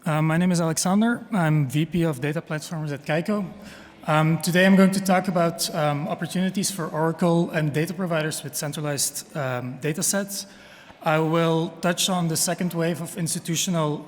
My name is Alexander. I'm VP of Data Platforms at Kaiko. Today I'm going to talk about opportunities for Oracle and data providers with centralized data sets. I will touch on the second wave of institutional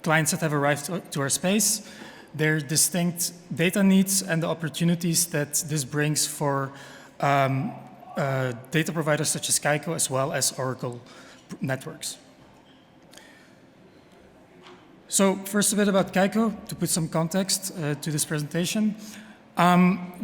clients that have arrived to our space, their distinct data needs and the opportunities that this brings for data providers such as Kaiko as well as Oracle networks. So first a bit about Kaiko, to put some context to this presentation.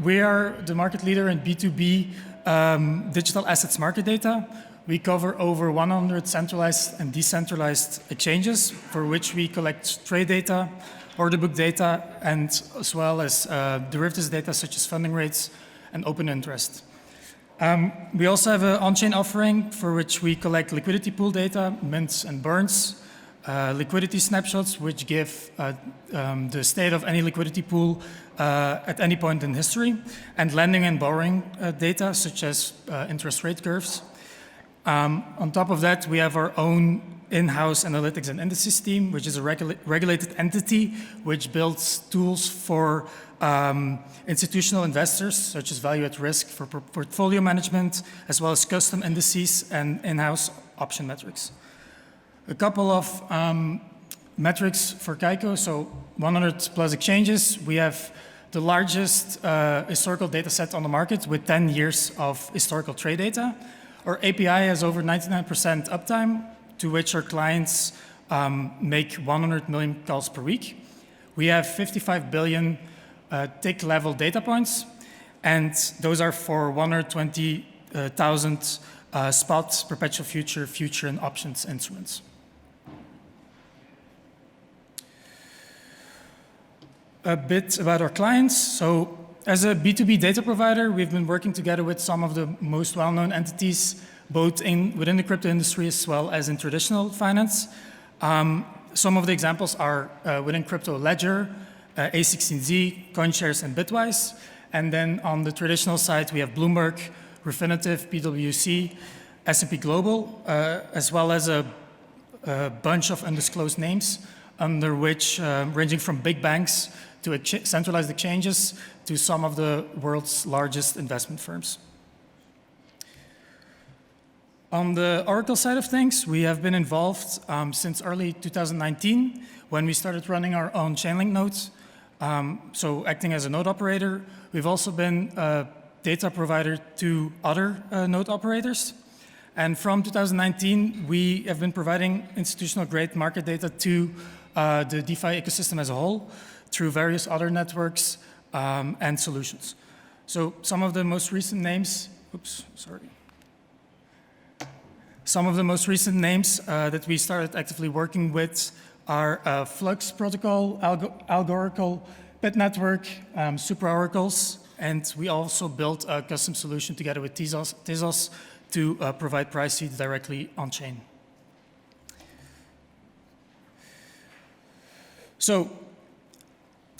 We are the market leader in B2B digital assets market data. We cover over 100 centralized and decentralized exchanges for which we collect trade data, order book data, and as well as derivatives data such as funding rates and open interest. We also have an on-chain offering for which we collect liquidity pool data, mints and burns, liquidity snapshots, which give the state of any liquidity pool at any point in history, and lending and borrowing data, such as interest rate curves. On top of that, we have our own in-house analytics and indices team, which is a regulated entity which builds tools for institutional investors, such as value at risk for portfolio management, as well as custom indices and in-house option metrics. A couple of metrics for Kaiko. So 100 plus exchanges. We have the largest historical data set on the market with 10 years of historical trade data. Our API has over 99% uptime, to which our clients make 100 million calls per week. We have 55 billion tick level data points, and those are for 120,000 spot, perpetual future, and options instruments. A bit about our clients. So as a B2B data provider, we've been working together with some of the most well-known entities, both within the crypto industry as well as in traditional finance. Some of the examples are within crypto Ledger, A16Z, CoinShares, and Bitwise. And then on the traditional side, we have Bloomberg, Refinitiv, PwC, S&P Global, as well as a bunch of undisclosed names, under which ranging from big banks to centralized exchanges to some of the world's largest investment firms. On the Oracle side of things, we have been involved since early 2019 when we started running our own Chainlink nodes, so acting as a node operator. We've also been a data provider to other node operators. And from 2019, we have been providing institutional grade market data to the DeFi ecosystem as a whole through various other networks and solutions. So some of the most recent names, Some of the most recent names that we started actively working with are Flux Protocol, Algoracle, Pit Network, Super Oracles, and we also built a custom solution together with Tezos to provide price feeds directly on-chain. So,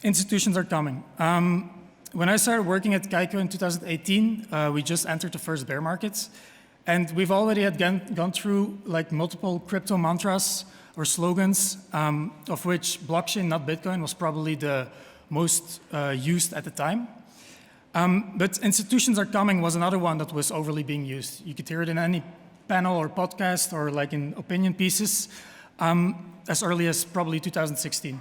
institutions are coming. When I started working at Kaiko in 2018, we just entered the first bear market. And we've already gone through like multiple crypto mantras or slogans, of which blockchain, not Bitcoin, was probably the most used at the time. But institutions are coming was another one that was overly being used. You could hear it in any panel or podcast or like in opinion pieces as early as probably 2016.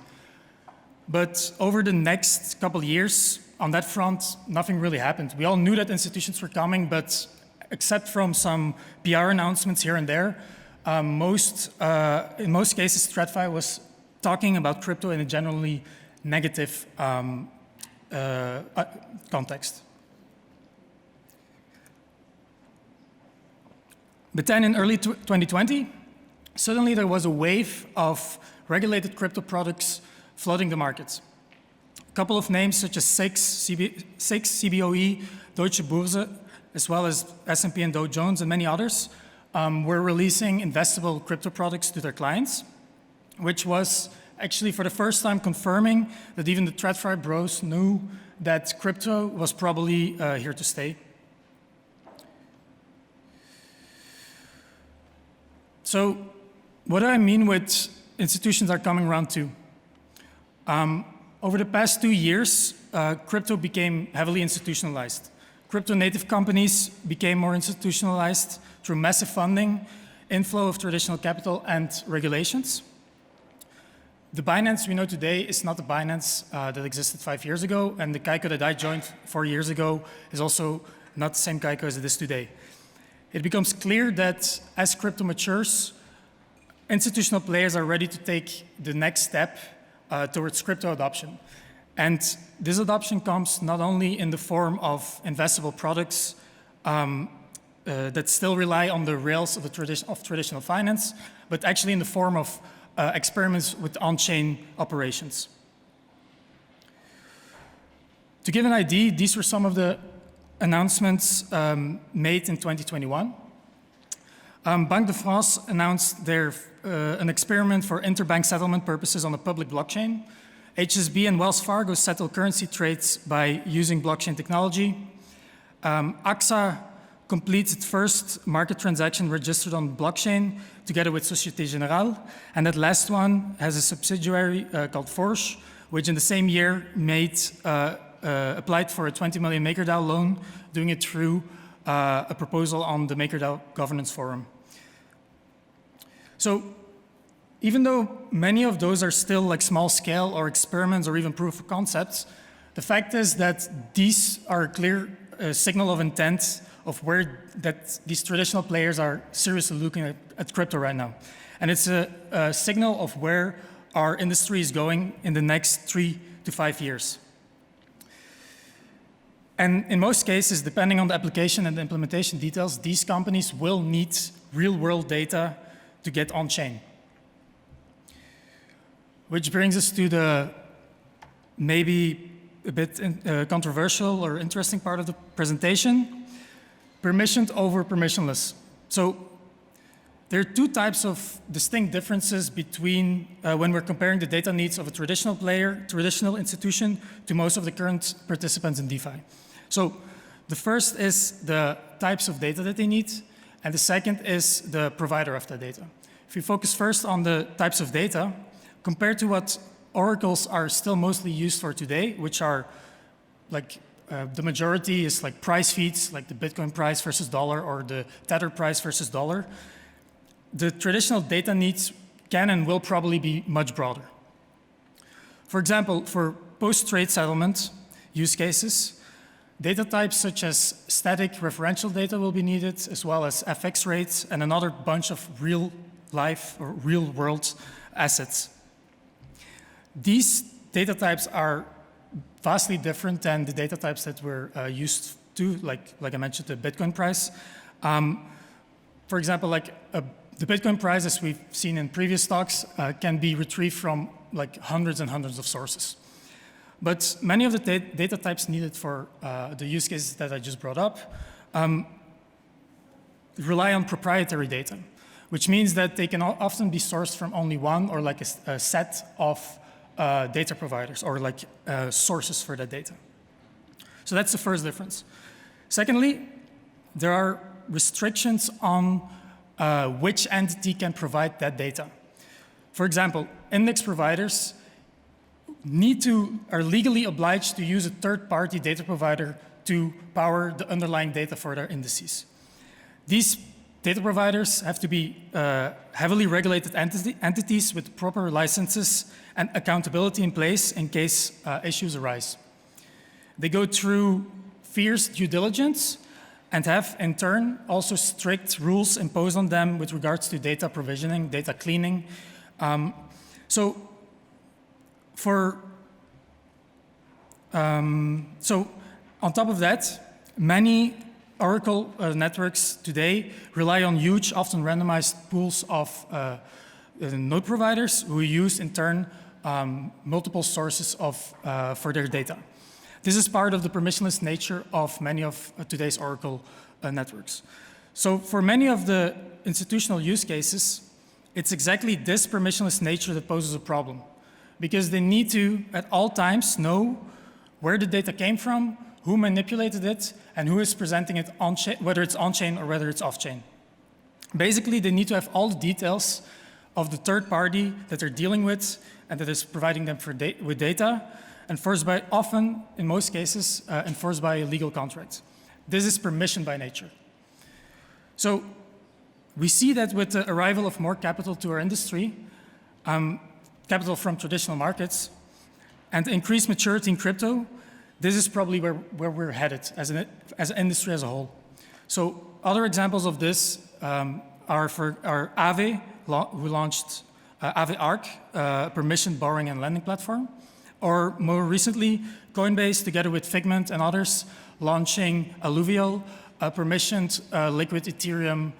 But over the next couple of years, on that front, nothing really happened. We all knew that institutions were coming, but except from some PR announcements here and there, in most cases, TradFi was talking about crypto in a generally negative context. But then in early 2020, suddenly there was a wave of regulated crypto products flooding the markets. A couple of names such as SIX, CBOE, Deutsche Börse, as well as S&P and Dow Jones and many others, were releasing investable crypto products to their clients, which was actually for the first time confirming that even the TradFi bros knew that crypto was probably here to stay. So what do I mean with institutions are coming round two? Over the past 2 years, crypto became heavily institutionalized. Crypto native companies became more institutionalized through massive funding, inflow of traditional capital, and regulations. The Binance we know today is not the Binance that existed 5 years ago, and the Kaiko that I joined 4 years ago is also not the same Kaiko as it is today. It becomes clear that as crypto matures, institutional players are ready to take the next step towards crypto adoption. And this adoption comes not only in the form of investable products that still rely on the rails of, traditional finance, but actually in the form of experiments with on-chain operations. To give an idea, these were some of the announcements made in 2021. Banque de France announced an experiment for interbank settlement purposes on a public blockchain. HSB and Wells Fargo settle currency trades by using blockchain technology. AXA completes its first market transaction registered on blockchain together with Société Générale. And that last one has a subsidiary called Forge, which in the same year applied for a 20 million MakerDAO loan, doing it through a proposal on the MakerDAO governance forum. So even though many of those are still like small scale or experiments or even proof of concepts, the fact is that these are a clear signal of intent of where these traditional players are seriously looking at crypto right now. And it's a signal of where our industry is going in the next 3 to 5 years. And in most cases, depending on the application and the implementation details, these companies will need real-world data to get on-chain. Which brings us to the maybe a bit controversial or interesting part of the presentation, permissioned over permissionless. So there are two types of distinct differences between when we're comparing the data needs of a traditional player, traditional institution, to most of the current participants in DeFi. So the first is the types of data that they need, and the second is the provider of that data. If we focus first on the types of data, compared to what oracles are still mostly used for today, which are like the majority is like price feeds, like the Bitcoin price versus dollar or the Tether price versus dollar, the traditional data needs can and will probably be much broader. For example, for post-trade settlement use cases, data types such as static referential data will be needed, as well as FX rates and another bunch of real life or real world assets. These data types are vastly different than the data types that we're used to, like I mentioned, the Bitcoin price. For example, the Bitcoin price, as we've seen in previous talks, can be retrieved from like hundreds and hundreds of sources. But many of the data types needed for the use cases that I just brought up rely on proprietary data, which means that they can often be sourced from only one or like a set of data providers or like sources for that data. So that's the first difference. Secondly, there are restrictions on which entity can provide that data. For example, index providers are legally obliged to use a third-party data provider to power the underlying data for their indices. These data providers have to be heavily regulated entities with proper licenses and accountability in place in case issues arise. They go through fierce due diligence and have, in turn, also strict rules imposed on them with regards to data provisioning, data cleaning. So on top of that, many Oracle networks today rely on huge, often randomized pools of node providers who use, in turn, multiple sources for their data. This is part of the permissionless nature of many of today's Oracle networks. So for many of the institutional use cases, it's exactly this permissionless nature that poses a problem, because they need to, at all times, know where the data came from, who manipulated it, and who is presenting it on-chain, whether it's on-chain or whether it's off-chain. Basically, they need to have all the details of the third party that they're dealing with and that is providing them with data, enforced by, often, in most cases, enforced by a legal contract. This is permission by nature. So we see that with the arrival of more capital to our industry, capital from traditional markets, and increased maturity in crypto, this is probably where we're headed as an industry as a whole. So other examples of this are Aave, who launched Aave Arc, a permissioned borrowing and lending platform, or more recently, Coinbase, together with Figment and others, launching Alluvial, a permissioned liquid Ethereum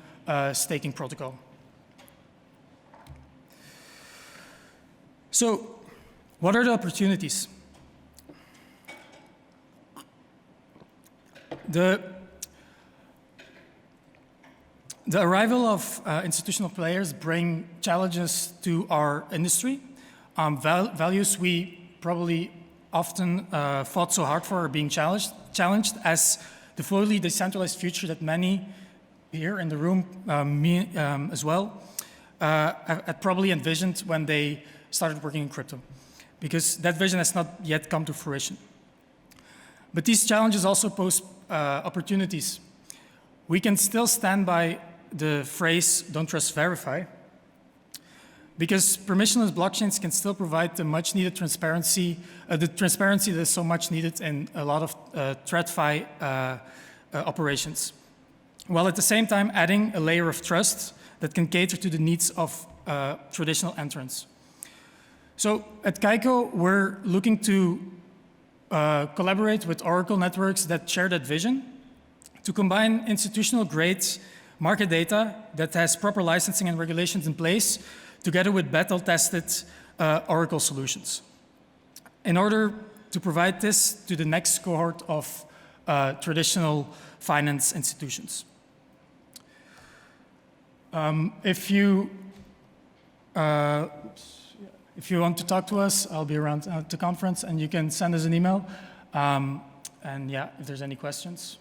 staking protocol. So, what are the opportunities? The arrival of institutional players bring challenges to our industry. Values we probably often fought so hard for are being challenged as the fully decentralized future that many here in the room, me as well, had probably envisioned when they started working in crypto, because that vision has not yet come to fruition. But these challenges also pose opportunities. We can still stand by the phrase, don't trust, verify, because permissionless blockchains can still provide the much needed transparency, the transparency that is so much needed in a lot of TradFi operations, while at the same time adding a layer of trust that can cater to the needs of traditional entrants. So at Kaiko, we're looking to collaborate with Oracle networks that share that vision to combine institutional-grade market data that has proper licensing and regulations in place together with battle-tested Oracle solutions in order to provide this to the next cohort of traditional finance institutions. If you want to talk to us, I'll be around at the conference, and you can send us an email. And yeah, if there's any questions.